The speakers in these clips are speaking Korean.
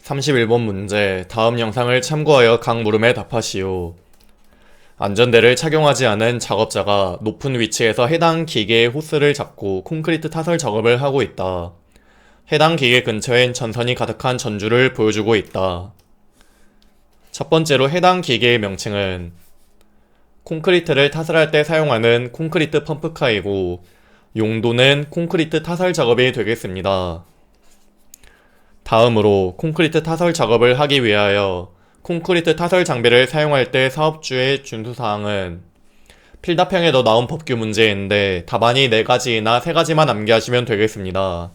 31번 문제, 다음 영상을 참고하여 각 물음에 답하시오. 안전대를 착용하지 않은 작업자가 높은 위치에서 해당 기계의 호스를 잡고 콘크리트 타설 작업을 하고 있다. 해당 기계 근처엔 전선이 가득한 전주를 보여주고 있다. 첫 번째로 해당 기계의 명칭은 콘크리트를 타설할 때 사용하는 콘크리트 펌프카이고 용도는 콘크리트 타설 작업이 되겠습니다. 다음으로 콘크리트 타설 작업을 하기 위하여 콘크리트 타설 장비를 사용할 때 사업주의 준수사항은 필답형에도 나온 법규 문제인데 답안이 4가지나 3가지만 암기하시면 되겠습니다.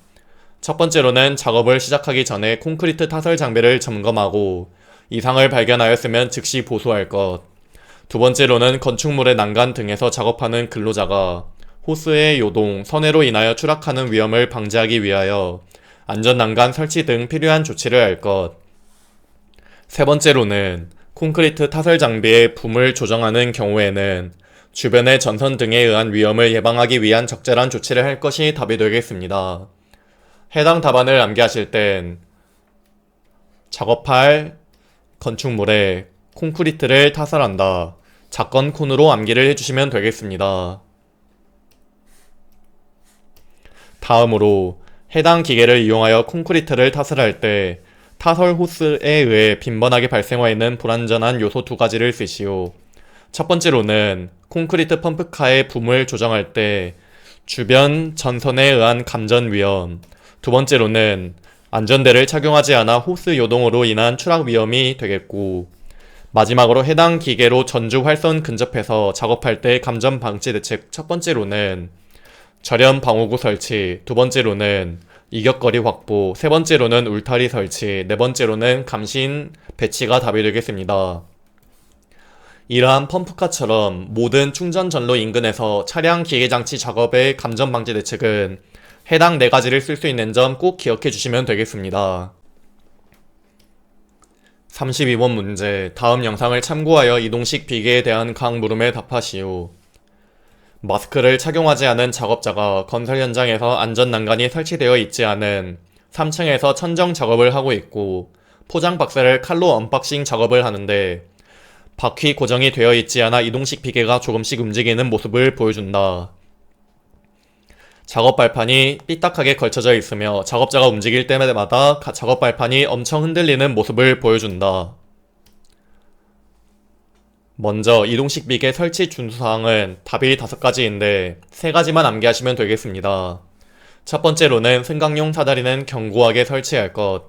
첫 번째로는 작업을 시작하기 전에 콘크리트 타설 장비를 점검하고 이상을 발견하였으면 즉시 보수할 것. 두 번째로는 건축물의 난간 등에서 작업하는 근로자가 호스의 요동, 선회로 인하여 추락하는 위험을 방지하기 위하여 안전난간 설치 등 필요한 조치를 할 것. 세 번째로는 콘크리트 타설 장비의 붐을 조정하는 경우에는 주변의 전선 등에 의한 위험을 예방하기 위한 적절한 조치를 할 것이 답이 되겠습니다. 해당 답안을 암기하실 땐 작업할 건축물에 콘크리트를 타설한다. 작건 콘으로 암기를 해주시면 되겠습니다. 다음으로 해당 기계를 이용하여 콘크리트를 타설할 때 타설 호스에 의해 빈번하게 발생하 있는 불안전한 요소 2가지를 쓰시오. 첫 번째로는 콘크리트 펌프카의 붐을 조정할 때 주변 전선에 의한 감전 위험, 두 번째로는 안전대를 착용하지 않아 호스 요동으로 인한 추락 위험이 되겠고, 마지막으로 해당 기계로 전주 활선 근접해서 작업할 때 감전 방지 대책 첫 번째로는 절연 방호구 설치, 두 번째로는 이격거리 확보, 세 번째로는 울타리 설치, 네 번째로는 감신 배치가 답이 되겠습니다. 이러한 펌프카처럼 모든 충전 전로 인근에서 차량 기계장치 작업의 감전 방지 대책은 해당 4가지를 쓸 수 있는 점 꼭 기억해 주시면 되겠습니다. 32번 문제, 다음 영상을 참고하여 이동식 비계에 대한 각 물음에 답하시오. 마스크를 착용하지 않은 작업자가 건설 현장에서 안전난간이 설치되어 있지 않은 3층에서 천정 작업을 하고 있고 포장 박스를 칼로 언박싱 작업을 하는데 바퀴 고정이 되어 있지 않아 이동식 비계가 조금씩 움직이는 모습을 보여준다. 작업 발판이 삐딱하게 걸쳐져 있으며 작업자가 움직일 때마다 작업 발판이 엄청 흔들리는 모습을 보여준다. 먼저 이동식 비계 설치 준수사항은 답이 5가지인데 3가지만 암기하시면 되겠습니다. 첫 번째로는 승강용 사다리는 견고하게 설치할 것.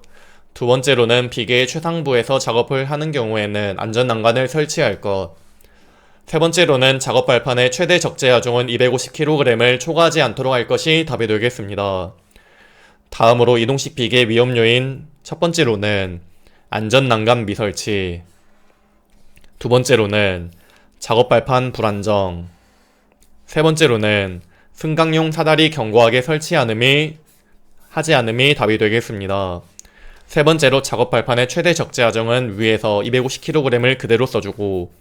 두 번째로는 비계의 최상부에서 작업을 하는 경우에는 안전난간을 설치할 것. 세 번째로는 작업 발판의 최대 적재 하중은 250kg을 초과하지 않도록 할 것이 답이 되겠습니다. 다음으로 이동식 비계 위험 요인 첫 번째로는 안전난간 미설치, 두 번째로는 작업 발판 불안정, 세 번째로는 승강용 사다리 견고하게 하지 않음이 답이 되겠습니다. 세 번째로 작업 발판의 최대 적재 하중은 위에서 250kg을 그대로 써주고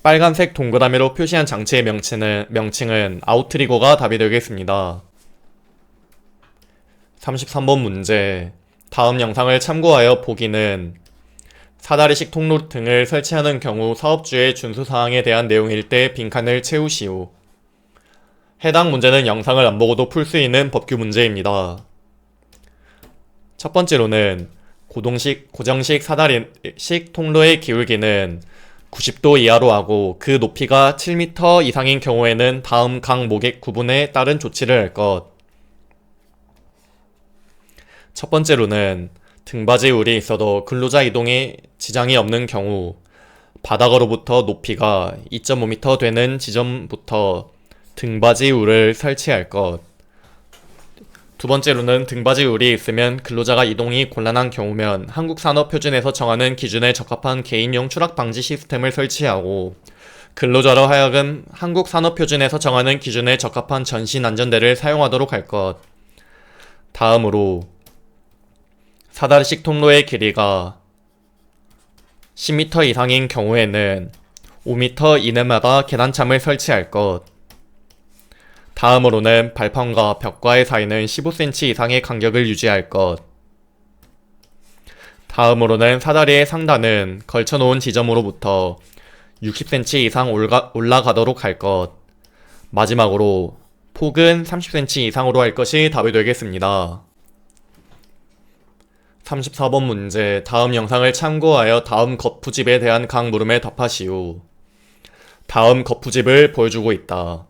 빨간색 동그라미로 표시한 장치의 명칭은 아웃트리거가 답이 되겠습니다. 33번 문제, 다음 영상을 참고하여 보기는 사다리식 통로 등을 설치하는 경우 사업주의 준수사항에 대한 내용일 때 빈칸을 채우시오. 해당 문제는 영상을 안 보고도 풀 수 있는 법규 문제입니다. 첫 번째로는 고정식 사다리식 통로의 기울기는 90도 이하로 하고 그 높이가 7m 이상인 경우에는 다음 각 모객 구분에 따른 조치를 할 것. 첫 번째로는 등받이 울이 있어도 근로자 이동에 지장이 없는 경우 바닥으로부터 높이가 2.5m 되는 지점부터 등받이 울을 설치할 것. 두 번째로는 등받이 울이 있으면 근로자가 이동이 곤란한 경우면 한국산업표준에서 정하는 기준에 적합한 개인용 추락 방지 시스템을 설치하고 근로자로 하여금 한국산업표준에서 정하는 기준에 적합한 전신 안전대를 사용하도록 할 것. 다음으로 사다리식 통로의 길이가 10m 이상인 경우에는 5m 이내마다 계단참을 설치할 것. 다음으로는 발판과 벽과의 사이는 15cm 이상의 간격을 유지할 것. 다음으로는 사다리의 상단은 걸쳐놓은 지점으로부터 60cm 이상 올라가도록 할 것. 마지막으로 폭은 30cm 이상으로 할 것이 답이 되겠습니다. 34번 문제, 다음 영상을 참고하여 다음 거푸집에 대한 각 물음에 답하시오. 다음 거푸집을 보여주고 있다.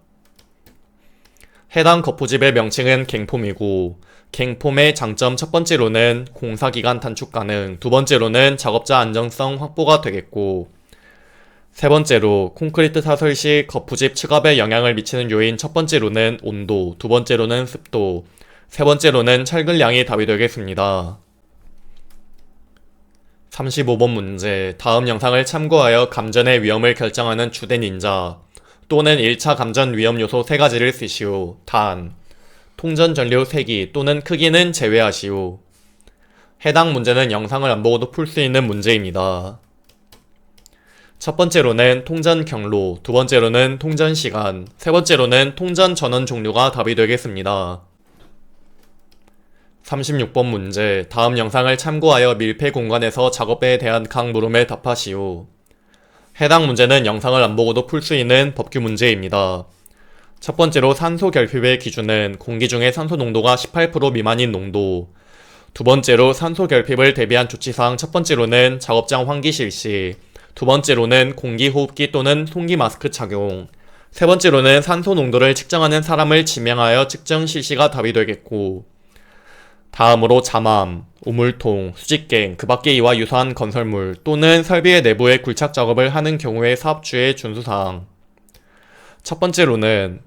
해당 거푸집의 명칭은 갱폼이고 갱폼의 장점 첫 번째로는 공사기간 단축 가능, 두 번째로는 작업자 안정성 확보가 되겠고, 세 번째로 콘크리트 타설 시 거푸집 측압에 영향을 미치는 요인 첫 번째로는 온도, 두 번째로는 습도, 세 번째로는 철근량이 답이 되겠습니다. 35번 문제, 다음 영상을 참고하여 감전의 위험을 결정하는 주된 인자 또는 1차 감전 위험 요소 3가지를 쓰시오. 단, 통전 전류 세기 또는 크기는 제외하시오. 해당 문제는 영상을 안 보고도 풀 수 있는 문제입니다. 첫 번째로는 통전 경로, 두 번째로는 통전 시간, 세 번째로는 통전 전원 종류가 답이 되겠습니다. 36번 문제, 다음 영상을 참고하여 밀폐 공간에서 작업에 대한 각 물음에 답하시오. 해당 문제는 영상을 안 보고도 풀 수 있는 법규 문제입니다. 첫 번째로 산소 결핍의 기준은 공기 중의 산소 농도가 18% 미만인 농도. 두 번째로 산소 결핍을 대비한 조치사항 첫 번째로는 작업장 환기 실시. 두 번째로는 공기호흡기 또는 송기 마스크 착용. 세 번째로는 산소 농도를 측정하는 사람을 지명하여 측정 실시가 답이 되겠고, 다음으로 잠암, 우물통, 수직갱, 그 밖의 이와 유사한 건설물 또는 설비의 내부에 굴착 작업을 하는 경우의 사업주의 준수사항. 첫 번째로는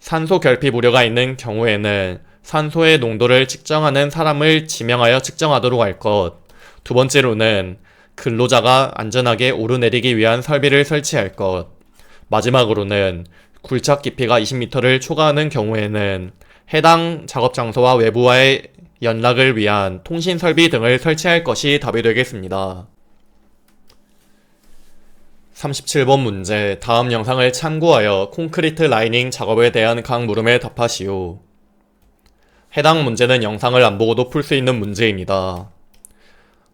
산소 결핍 우려가 있는 경우에는 산소의 농도를 측정하는 사람을 지명하여 측정하도록 할 것. 두 번째로는 근로자가 안전하게 오르내리기 위한 설비를 설치할 것. 마지막으로는 굴착 깊이가 20m를 초과하는 경우에는 해당 작업 장소와 외부와의 연락을 위한 통신 설비 등을 설치할 것이 답이 되겠습니다. 37번 문제, 다음 영상을 참고하여 콘크리트 라이닝 작업에 대한 각 물음에 답하시오. 해당 문제는 영상을 안 보고도 풀 수 있는 문제입니다.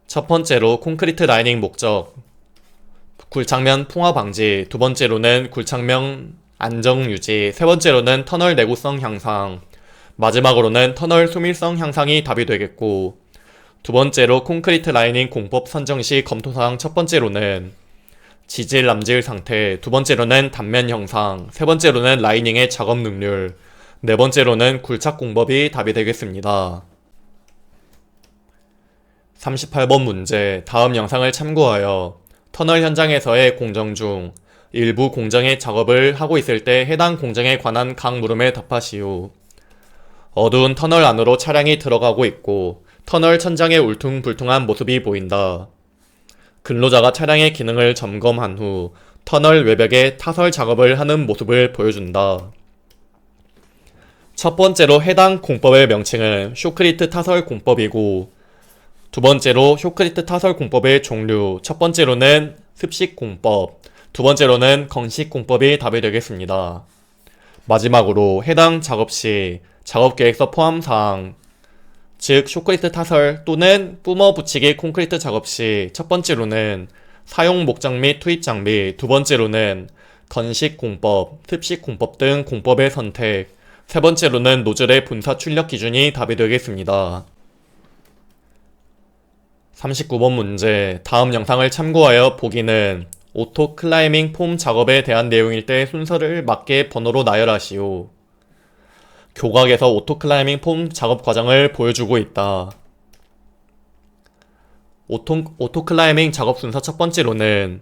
첫 번째로 콘크리트 라이닝 목적, 굴착면 풍화 방지, 두 번째로는 굴착면 안정 유지, 세 번째로는 터널 내구성 향상, 마지막으로는 터널 수밀성 향상이 답이 되겠고, 두 번째로 콘크리트 라이닝 공법 선정 시 검토사항 첫 번째로는 지질 남질 상태, 두 번째로는 단면 형상, 세 번째로는 라이닝의 작업 능률, 네 번째로는 굴착 공법이 답이 되겠습니다. 38번 문제, 다음 영상을 참고하여 터널 현장에서의 공정 중 일부 공정의 작업을 하고 있을 때 해당 공정에 관한 각 물음에 답하시오. 어두운 터널 안으로 차량이 들어가고 있고 터널 천장에 울퉁불퉁한 모습이 보인다. 근로자가 차량의 기능을 점검한 후 터널 외벽에 타설 작업을 하는 모습을 보여준다. 첫 번째로 해당 공법의 명칭은 쇼크리트 타설 공법이고, 두 번째로 쇼크리트 타설 공법의 종류, 첫 번째로는 습식 공법, 두 번째로는 건식 공법이 답이 되겠습니다. 마지막으로 해당 작업 시 작업계획서 포함사항, 즉 쇼크리트 타설 또는 뿜어 붙이기 콘크리트 작업 시 첫 번째로는 사용 목적 및 투입 장비, 두 번째로는 건식 공법, 습식 공법 등 공법의 선택, 세 번째로는 노즐의 분사 출력 기준이 답이 되겠습니다. 39번 문제, 다음 영상을 참고하여 보기는 오토 클라이밍 폼 작업에 대한 내용일 때 순서를 맞게 번호로 나열하시오. 교각에서 오토 클라이밍 폼 작업 과정을 보여주고 있다. 오토 클라이밍 작업 순서 첫 번째로는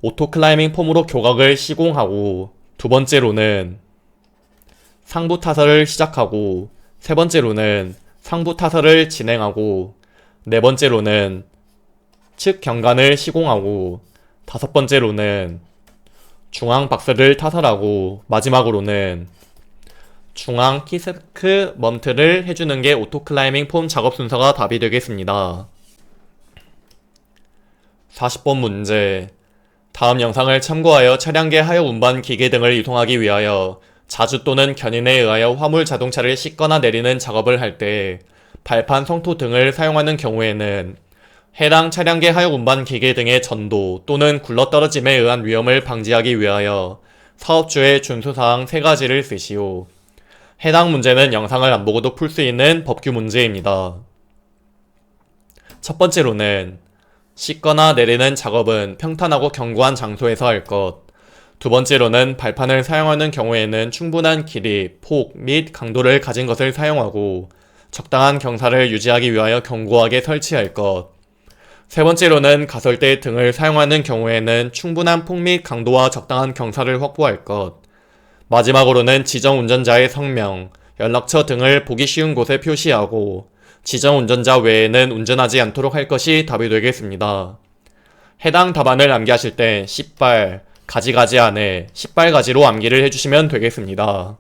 오토 클라이밍 폼으로 교각을 시공하고, 두 번째로는 상부 타설을 시작하고, 세 번째로는 상부 타설을 진행하고, 네 번째로는 측 경관을 시공하고, 다섯 번째로는 중앙 박스를 타설하고, 마지막으로는 중앙 키스크 멈트를 해주는 게 오토 클라이밍 폼 작업 순서가 답이 되겠습니다. 40번 문제, 다음 영상을 참고하여 차량계 하역 운반 기계 등을 이동하기 위하여 자주 또는 견인에 의하여 화물 자동차를 싣거나 내리는 작업을 할 때 발판, 성토 등을 사용하는 경우에는 해당 차량계 하역 운반 기계 등의 전도 또는 굴러떨어짐에 의한 위험을 방지하기 위하여 사업주의 준수사항 3가지를 쓰시오. 해당 문제는 영상을 안 보고도 풀 수 있는 법규 문제입니다. 첫 번째로는 씻거나 내리는 작업은 평탄하고 견고한 장소에서 할 것. 두 번째로는 발판을 사용하는 경우에는 충분한 길이, 폭 및 강도를 가진 것을 사용하고 적당한 경사를 유지하기 위하여 견고하게 설치할 것. 세 번째로는 가설대 등을 사용하는 경우에는 충분한 폭 및 강도와 적당한 경사를 확보할 것. 마지막으로는 지정 운전자의 성명, 연락처 등을 보기 쉬운 곳에 표시하고 지정 운전자 외에는 운전하지 않도록 할 것이 답이 되겠습니다. 해당 답안을 암기하실 때 10발, 가지가지 안에 10발가지로 암기를 해주시면 되겠습니다.